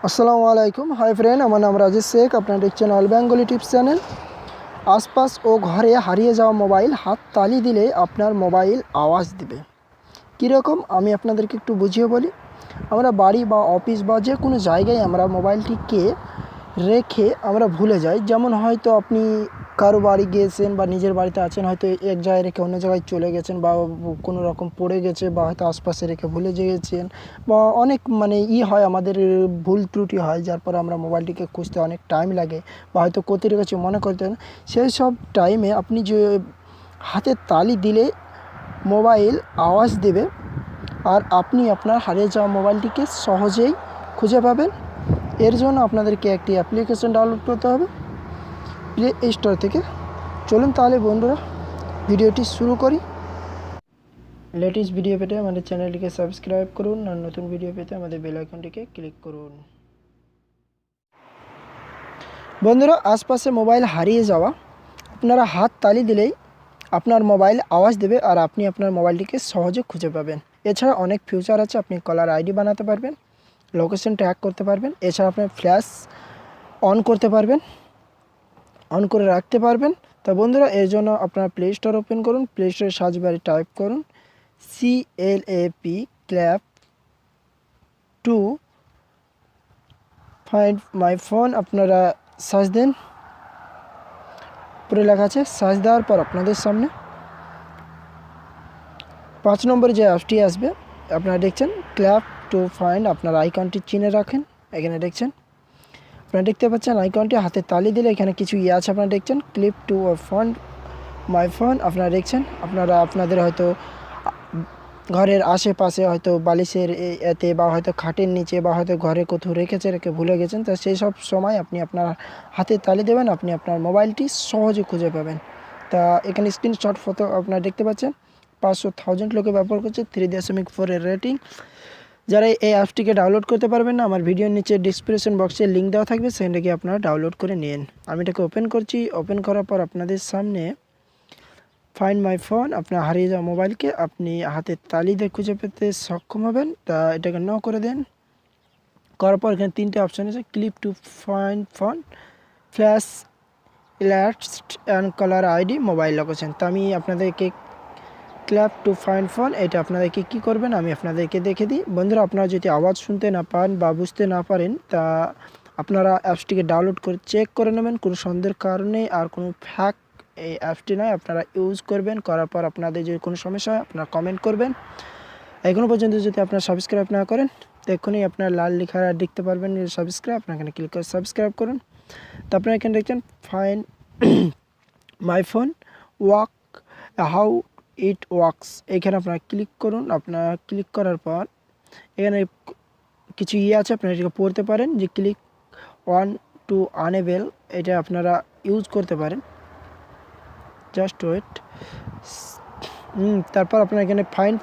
আসসালামু আলাইকুম। Hi friend, আমার নাম রাজেশ শেখ। আপনারা দেখছেন অল বেঙ্গলি টিপস চ্যানেল। আশপাশ ও ঘরে হারিয়ে যাওয়া মোবাইল হাত তালি দিলে আপনার মোবাইল আওয়াজ দিবে। কীরকম আমি আপনাদেরকে একটু বুঝিয়ে বলি। আমরা বাড়ি বা অফিস বা যে কোনো জায়গায় আমরা মোবাইলটিকে রেখে আমরা ভুলে যাই। যেমন হয়তো আপনি কারো বাড়ি গিয়েছেন বা নিজের বাড়িতে আছেন, হয়তো এক জায়গায় রেখে অন্য জায়গায় চলে গেছেন বা কোনো রকম পড়ে গেছে বা হয়তো আশপাশে রেখে ভুলে গিয়েছেন বা অনেক হয় আমাদের ভুল ত্রুটি হয়, যার পর আমরা মোবাইলটিকে খুঁজতে অনেক টাইম লাগে বা হয়তো কোথায় রেখেছি মনে করতেন। সেই সব টাইমে আপনি যে হাতে তালি দিলে মোবাইল আওয়াজ দেবে আর আপনি আপনার হারিয়ে যাওয়া মোবাইলটিকে সহজেই খুঁজে পাবেন। এর জন্য আপনাদেরকে একটি অ্যাপ্লিকেশন ডাউনলোড করতে হবে প্লে স্টোর থেকে। চলুন তাহলে বন্ধুরা ভিডিওটি শুরু করি। লেটেস্ট ভিডিও পেতে আমাদের চ্যানেলটিকে সাবস্ক্রাইব করুন আর নতুন ভিডিও পেতে আমাদের বেল আইকনটিকে ক্লিক করুন। বন্ধুরা, আশপাশে মোবাইল হারিয়ে যাওয়া, আপনারা হাত তালি দিলেই আপনার মোবাইল আওয়াজ দেবে আর আপনি আপনার মোবাইলটিকে সহজে খুঁজে পাবেন। এছাড়া অনেক ফিচার আছে, আপনি কলার আইডি বানাতে পারবেন, লোকেশন ট্র্যাক করতে পারবেন, এছাড়া আপনার ফ্ল্যাশ অন করতে পারবেন, অন করে রাখতে পারবেন। তা বন্ধুরা, এর জন্য আপনার প্লে স্টোর ওপেন করুন। প্লে স্টোরে সার্চ বারে টাইপ করুন CLAP clap to find my phone. আপনারা সার্চ দেন, পুরো লেখা আছে। সার্চ দেওয়ার পর আপনাদের সামনে 5 নম্বরে যে অ্যাপটি আসবে আপনারা দেখছেন ক্ল্যাপ টু ফাইন্ড। আপনার আইকনটি চিনে রাখেন। এখানে দেখছেন, আপনারা দেখতে পাচ্ছেন আইকনটি হাতে তালি দিলে এখানে কিছু আছে। আপনারা দেখছেন clip to phone my phone. আপনারা দেখছেন, আপনাদের হয়তো ঘরের আশেপাশে হয়তো বালিশের এতে বা হয়তো খাটের নিচে বা হয়তো ঘরে কোথাও রেখে ভুলে গেছেন। তা সেই সব সময় আপনি আপনার হাতে তালি দেবেন, আপনি আপনার মোবাইলটি সহজে খুঁজে পাবেন। তা এখানে স্ক্রিনশট ফটো আপনারা দেখতে পাচ্ছেন। 500,000 লোকে ব্যবহার করছে, 3.4 এর রেটিং। যারা এই অ্যাপটিকে ডাউনলোড করতে পারবেন না, আমার ভিডিওর নিচে ডিসক্রিপশন বক্সে লিঙ্ক দেওয়া থাকবে, সেখানে গিয়ে আপনারা ডাউনলোড করে নিন। আমি এটাকে ওপেন করছি। ওপেন করার পর আপনাদের সামনে ফাইন্ড মাই ফোন, আপনার হারিয়ে যাওয়া মোবাইলকে আপনি হাতে তালি দিয়ে খুঁজে পেতে সক্ষম হবেন। তা এটাকে ন করে দেন। করার পর এখানে 3টে অপশান আছে, clip to find phone, flash alerts and caller ID, mobile location. তা আমি আপনাদেরকে ক্ল্যাপ টু ফাইন্ড ফোন, এটা আপনাদেরকে কী করবেন আমি আপনাদেরকে দেখে দিই। বন্ধুরা, আপনারা যদি আওয়াজ শুনতে না পান বা বুঝতে না পারেন, তা আপনারা অ্যাপসটিকে ডাউনলোড করে চেক করে নেবেন। কোনো সন্দেহের কারণে আর কোনো ফ্যাক এই অ্যাপসটি নয়, আপনারা ইউজ করবেন। করার পর আপনাদের যদি কোনো সমস্যা হয় আপনারা কমেন্ট করবেন। এখনও পর্যন্ত যদি আপনারা সাবস্ক্রাইব না করেন, তো এক্ষুনি আপনার লাল লেখা দেখতে পারবেন সাবস্ক্রাইব, আপনার এখানে ক্লিক করে সাবস্ক্রাইব করুন। তো আপনারা এখানে দেখছেন find my phone walk how it works, এখানে আপনারা ক্লিক করুন। আপনারা ক্লিক করার পর এখানে কিছু আছে, আপনারা এটাকে পড়তে পারেন যে ক্লিক অন টু আনেবেল, এটা আপনারা ইউজ করতে পারেন। Just wait. তারপর আপনারা এখানে ফাইন্ড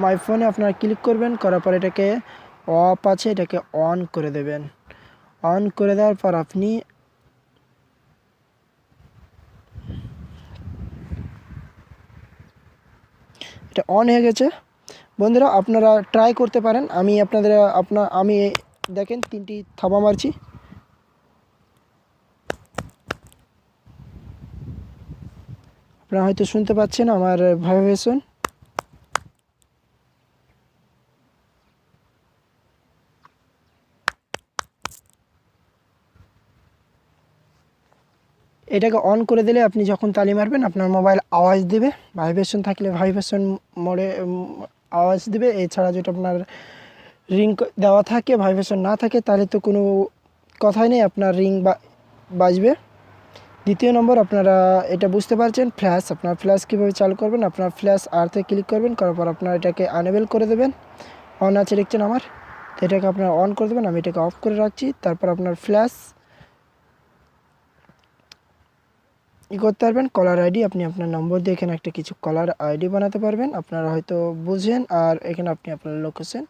মাই ফোনে আপনারা ক্লিক করবেন। করার পর এটাকে অফ আছে, এটাকে অন করে দেবেন। অন করে দেওয়ার পর আপনি এটা অন হয়ে গেছে। বন্ধুরা, আপনারা ট্রাই করতে পারেন। আমি দেখেন 3টি থাবা মারছি। আপনারা হয়তো শুনতে পাচ্ছেন আমার ভাইব্রেশন। এটাকে অন করে দিলে আপনি যখন তালি মারবেন আপনার মোবাইল আওয়াজ দেবে। ভাইব্রেশন থাকলে ভাইব্রেশন মোডে আওয়াজ দেবে। এছাড়া যেটা আপনার রিং দেওয়া থাকে, ভাইব্রেশন না থাকে, তাহলে তো কোনো কথাই নেই, আপনার রিং বাজবে। দ্বিতীয় নম্বর, আপনারা এটা বুঝতে পারছেন ফ্ল্যাশ। আপনার ফ্ল্যাশ কীভাবে চালু করবেন, আপনার ফ্ল্যাশ আর্থে ক্লিক করবেন। করার পর আপনার এটাকে আনেবেল করে দেবেন। অন আছে দেখছেন আমার, তো এটাকে আপনারা অন করে দেবেন। আমি এটাকে অফ করে রাখছি। তারপর আপনার ফ্ল্যাশ করতে পারবেন। কলার আইডি, আপনি আপনার নম্বর দিয়ে এখানে একটা কিছু কলার আইডি বানাতে পারবেন। আপনারা হয়তো বুঝেন। আর এখানে আপনি আপনার লোকেশন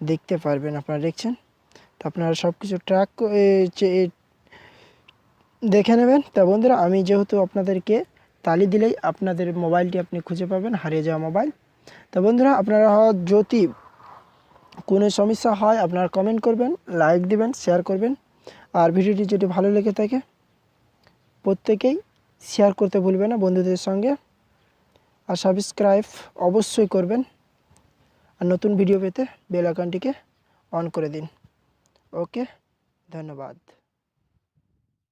দেখতে পারবেন। আপনারা দেখছেন, তো আপনারা সব কিছু ট্র্যাক দেখে নেবেন। তা বন্ধুরা, আমি যেহেতু আপনাদেরকে তালি দিলেই আপনাদের মোবাইলটি আপনি খুঁজে পাবেন, হারিয়ে যাওয়া মোবাইল। তা বন্ধুরা, আপনারা যদি কোনো সমস্যা হয় আপনারা কমেন্ট করবেন, লাইক দিবেন, শেয়ার করবেন। আর ভিডিওটি যদি ভালো লেগে থাকে প্রত্যেকেই শেয়ার করতে ভুলবেন না বন্ধুদের সঙ্গে। আর সাবস্ক্রাইব অবশ্যই করবেন। আর নতুন ভিডিও পেতে বেল আইকনটিকে অন করে দিন। ওকে, ধন্যবাদ।